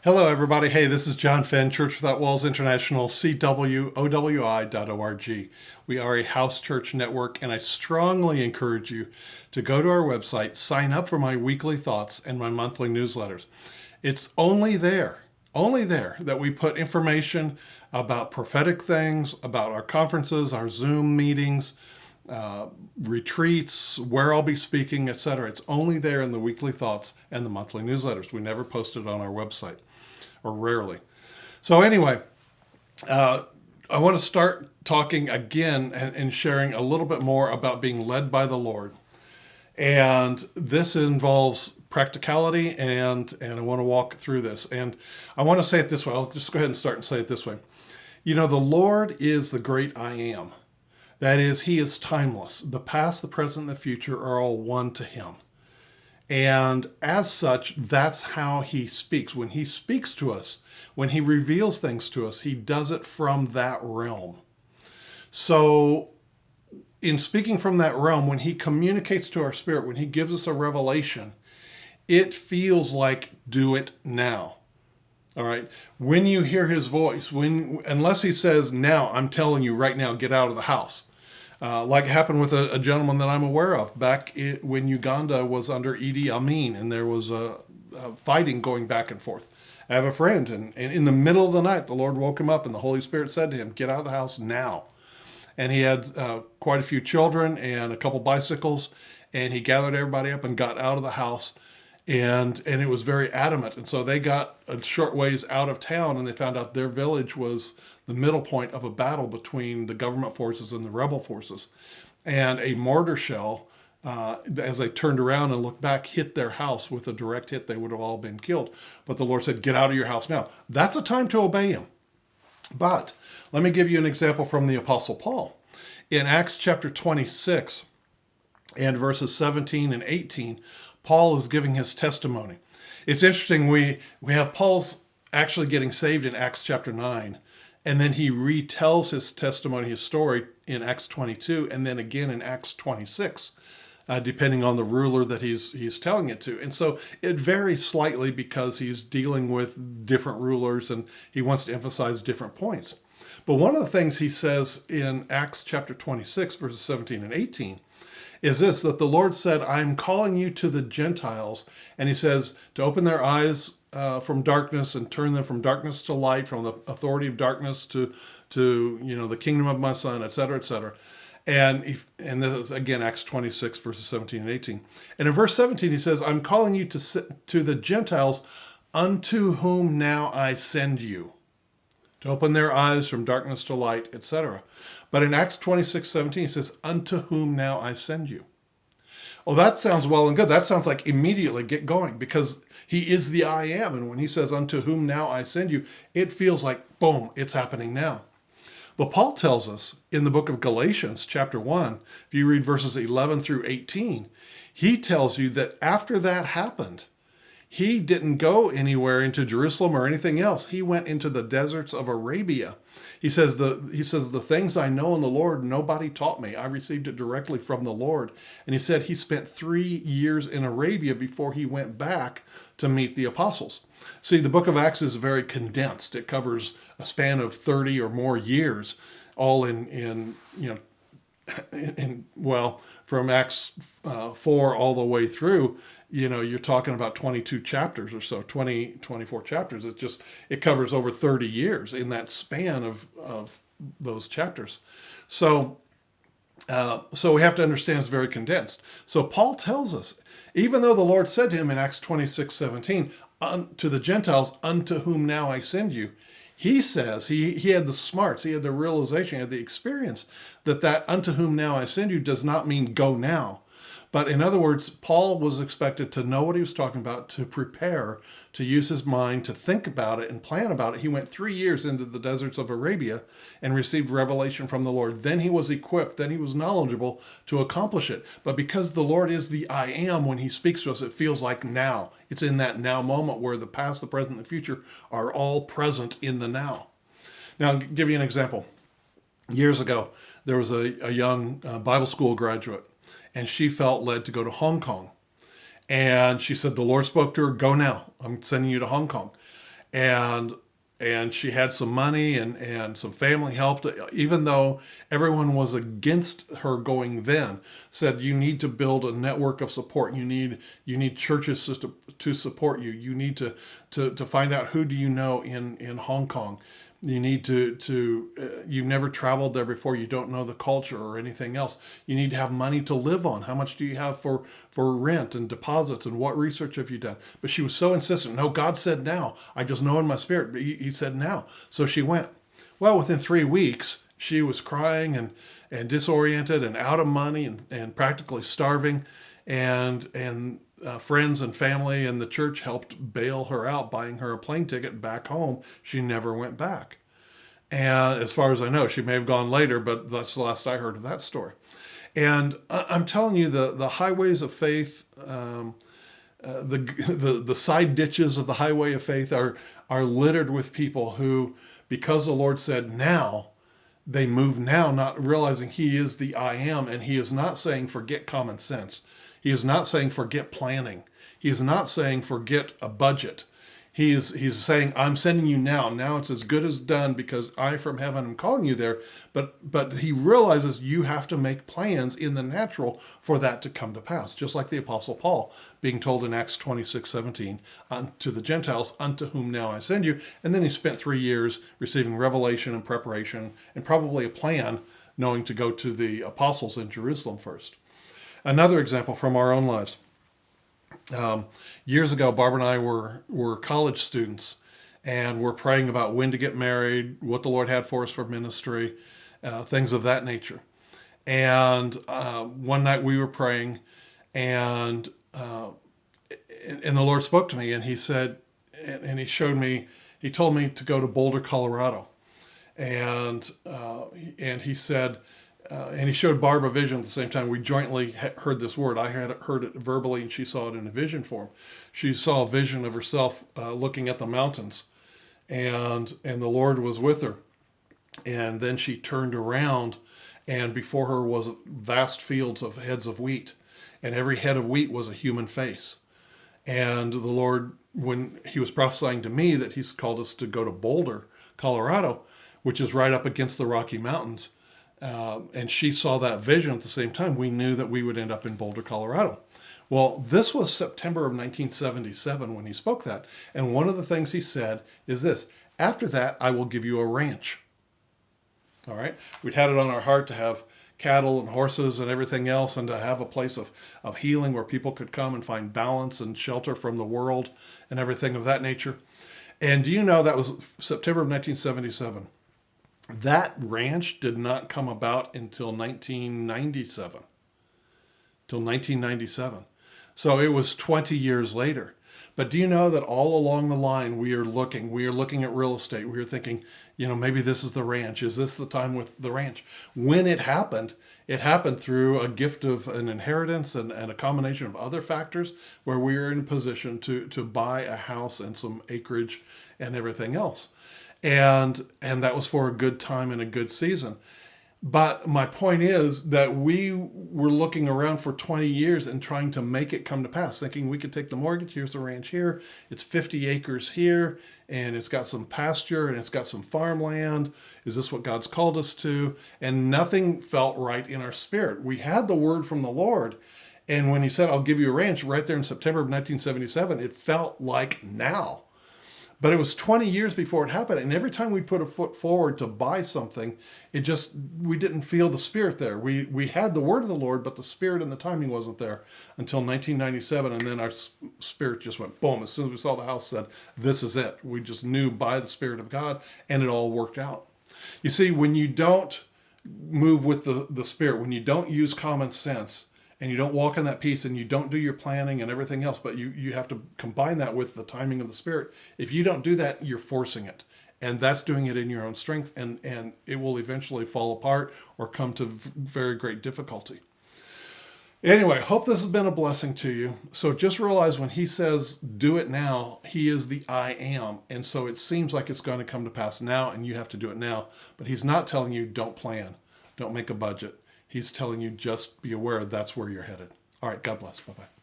Hello, everybody. Hey, this is John Fenn, Church Without Walls International, CWOWI.org. We are a house church network, and I strongly encourage you to go to our website, sign up for my weekly thoughts and my monthly newsletters. It's only there that we put information about prophetic things, about our conferences, our Zoom meetings, retreats, where I'll be speaking, etc. It's only there in the weekly thoughts and the monthly newsletters. We never post it on our website, or rarely. So anyway, I want to start talking again and sharing a little bit more about being led by the Lord. And this involves practicality, and I want to walk through this. And I want to say it this way. I'll just go ahead and start and say it this way. You know, the Lord is the great I am. That is, he is timeless. The past, the present, and the future are all one to him. And as such, that's how he speaks. When he speaks to us, when he reveals things to us, he does it from that realm. So in speaking from that realm, when he communicates to our spirit, when he gives us a revelation, it feels like do it now. All right. When you hear his voice, unless he says, now, I'm telling you right now, get out of the house. Like it happened with a gentleman that I'm aware of back when Uganda was under Idi Amin, and there was a fighting going back and forth. I have a friend, and in the middle of the night, the Lord woke him up, and the Holy Spirit said to him, get out of the house now. And he had quite a few children and a couple bicycles, and he gathered everybody up and got out of the house, and it was very adamant. And so they got a short ways out of town, and they found out their village was the middle point of a battle between the government forces and the rebel forces. And a mortar shell, as they turned around and looked back, hit their house with a direct hit. They would have all been killed. But the Lord said, get out of your house now. That's a time to obey him. But let me give you an example from the Apostle Paul. In Acts chapter 26 and verses 17 and 18, Paul is giving his testimony. It's interesting, we have Paul's actually getting saved in Acts chapter 9, and then he retells his testimony, his story in Acts 22, and then again in Acts 26, depending on the ruler that he's telling it to. And so it varies slightly because he's dealing with different rulers and he wants to emphasize different points. But one of the things he says in Acts chapter 26, verses 17 and 18, is this, that the Lord said, I'm calling you to the Gentiles. And he says to open their eyes from darkness and turn them from darkness to light, from the authority of darkness to the kingdom of my son, et cetera, et cetera. And this is, again, Acts 26, verses 17 and 18. And in verse 17, he says, I'm calling you to the Gentiles, unto whom now I send you, to open their eyes from darkness to light, etc. But in Acts 26:17, he says, unto whom now I send you. Well, that sounds well and good. That sounds like immediately get going, because he is the I am. And when he says, unto whom now I send you, it feels like, boom, it's happening now. But Paul tells us in the book of Galatians, chapter 1, if you read verses 11 through 18, he tells you that after that happened, he didn't go anywhere into Jerusalem or anything else. He went into the deserts of Arabia. He says the things I know in the Lord, nobody taught me. I received it directly from the Lord. And he said he spent 3 years in Arabia before he went back to meet the apostles. See, the book of Acts is very condensed. It covers a span of 30 or more years, all from Acts 4 all the way through. You're talking about 22 chapters or so, 24 chapters. It covers over 30 years in that span of those chapters. So we have to understand it's very condensed. So Paul tells us, even though the Lord said to him in Acts 26:17, to the Gentiles, unto whom now I send you, he says, he had the smarts, he had the realization, he had the experience that unto whom now I send you does not mean go now. But in other words, Paul was expected to know what he was talking about, to prepare, to use his mind, to think about it and plan about it. He went 3 years into the deserts of Arabia and received revelation from the Lord. Then he was equipped, then he was knowledgeable to accomplish it. But because the Lord is the I am, when he speaks to us, it feels like now. It's in that now moment where the past, the present, and the future are all present in the now. Now, I'll give you an example. Years ago, there was a young Bible school graduate, and she felt led to go to Hong Kong. And she said, the Lord spoke to her, go now. I'm sending you to Hong Kong. and she had some money, and some family helped, even though everyone was against her going then. Said you need to build a network of support. You need churches to support you. You need to find out who do you know in Hong Kong. You need you've never traveled there before. You don't know the culture or anything else. You need to have money to live on. How much do you have for rent and deposits, and what research have you done? But she was so insistent. No, God said now. I just know in my spirit. But he said now. So she went. Well, within 3 weeks, she was crying and disoriented and out of money and practically starving. And friends and family and the church helped bail her out, buying her a plane ticket back home. She never went back. And as far as I know, she may have gone later, but that's the last I heard of that story. And I'm telling you, the highways of faith, the side ditches of the highway of faith are littered with people who, because the Lord said now, they move now, not realizing He is the I am, and He is not saying forget common sense. He is not saying forget planning. He is not saying forget a budget. He's saying, I'm sending you now. Now it's as good as done, because I from heaven am calling you there. But he realizes you have to make plans in the natural for that to come to pass. Just like the Apostle Paul being told in Acts 26:17, unto the Gentiles, unto whom now I send you. And then he spent 3 years receiving revelation and preparation and probably a plan, knowing to go to the apostles in Jerusalem first. Another example from our own lives. Years ago, Barbara and I were college students, and we're praying about when to get married, what the Lord had for us for ministry, things of that nature. And one night we were praying, and the Lord spoke to me, and He said, and He showed me, He told me to go to Boulder, Colorado, and He said. And He showed Barbara a vision at the same time. We jointly heard this word. I had heard it verbally, and she saw it in a vision form. She saw a vision of herself looking at the mountains, and the Lord was with her. And then she turned around, and before her was vast fields of heads of wheat, and every head of wheat was a human face. And the Lord, when He was prophesying to me that He's called us to go to Boulder, Colorado, which is right up against the Rocky Mountains, and she saw that vision at the same time, we knew that we would end up in Boulder, Colorado. Well, this was September of 1977 when He spoke that. And one of the things He said is this: after that, I will give you a ranch. All right. We'd had it on our heart to have cattle and horses and everything else, and to have a place of healing where people could come and find balance and shelter from the world and everything of that nature. And do you know that was September of 1977? That ranch did not come about until 1997. Till 1997. So it was 20 years later. But do you know that all along the line we are looking at real estate. We are thinking, maybe this is the ranch. Is this the time with the ranch? When it happened through a gift of an inheritance and a combination of other factors, where we were in a position to buy a house and some acreage and everything else. And that was for a good time and a good season. But my point is that we were looking around for 20 years and trying to make it come to pass, thinking we could take the mortgage. Here's the ranch here. It's 50 acres here, and it's got some pasture, and it's got some farmland. Is this what God's called us to? And nothing felt right in our spirit. We had the word from the Lord, and when He said, I'll give you a ranch right there in September of 1977, it felt like now. But it was 20 years before it happened. And every time we put a foot forward to buy something, we didn't feel the Spirit there. We had the word of the Lord, but the Spirit and the timing wasn't there until 1997. And then our spirit just went boom. As soon as we saw the house, said, this is it. We just knew by the Spirit of God, and it all worked out. You see, when you don't move with the Spirit, when you don't use common sense, and you don't walk in that peace, and you don't do your planning and everything else, but you have to combine that with the timing of the Spirit. If you don't do that, you're forcing it. And that's doing it in your own strength, and it will eventually fall apart or come to very great difficulty. Anyway, hope this has been a blessing to you. So just realize when He says, do it now, He is the I am. And so it seems like it's going to come to pass now, and you have to do it now. But He's not telling you, don't plan, don't make a budget. He's telling you, just be aware that's where you're headed. All right, God bless. Bye-bye.